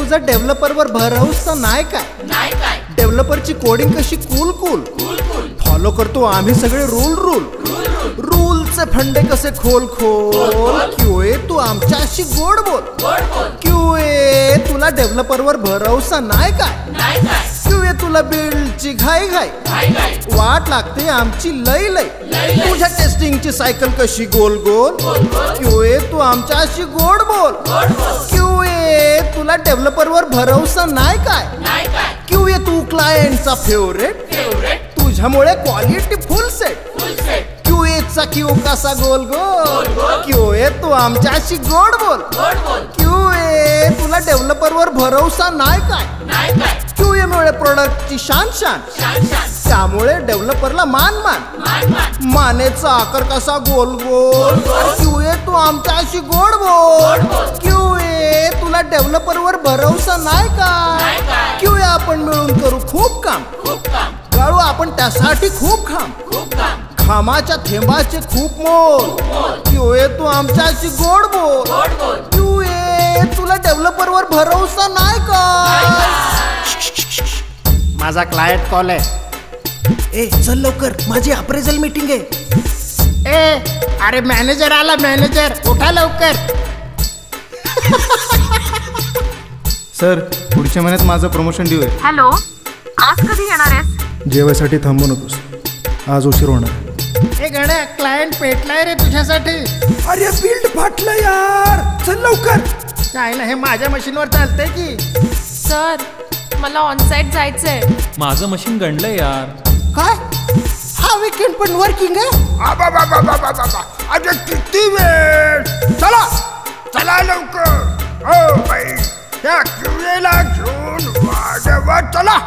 तुझा डेव्हलपरवर भरोसा नाही काय? डेव्हलपरची कोडिंग कशी कूल फॉलो करतो आम्ही सगळे रूलचे फंडे कसे खोल क्यूए तू आमच्याशी गोड बोल क्यूए तुला डेव्हलपरवर भरोसा नाही काय? क्यूए तुला बिल्डची घाई वाट लागते आमची लई तुझ्या टेस्टिंगची सायकल कशी गोल क्यूए तू आमच्याशी गोड बोल क्यूए तुला डेव्हलपरवर भरोसा नाही काय? क्यूए तू क्लायंटचा फेवरेट तुझ्यामुळे क्वालिटी फुल सेट क्यूएचा क्यू कसा गोल क्यूए तू आमच्याशी गोड बोल क्यूए तुला डेव्हलपरवर भरोसा नाही काय? क्यूए मुळे प्रोडक्टची शान त्यामुळे डेव्हलपरला मानेचा आकार कसा गोल क्यूए तू आमच्याशी गोड बोल क्यूए तुला डेव्हलपरवर भरोसा नाही का? क्यूए आपण मिळून करू खूप काम गाळू आपण त्यासाठी खूप घामाच्या थेंबाचे खूप मोल क्यूए तू आमच्याशी गोड बोल क्यूए तुला डेव्हलपरवर भरोसा नाही का? माझा क्लायंट कॉल आहे. चल लवकर माझी अप्रेझल मीटिंग आहे. अरे मॅनेजर आला उठा लवकर. सर पुढच्या महिन्यात माझं प्रमोशन ड्यू आहे. हॅलो आज कधी येणार आहेस? जेवायसाठी थांबू नकोस आज उशीर होणार. गड्या क्लायंट पेटलाय रे तुझ्यासाठी. अरे बिल्ड फाटलं यार चल लवकर. काय ना हे माझ्या मशीनवर चालतंय की? सर मला ऑनसाईट जायचंय. माझं मशीन गंडलंय यार. काय हा वीकेंड पण वर्किंग आहे? अरे किती वेळ. चला लवकर. ओ बाई त्या क्यूएला घेऊन वाढवा चला.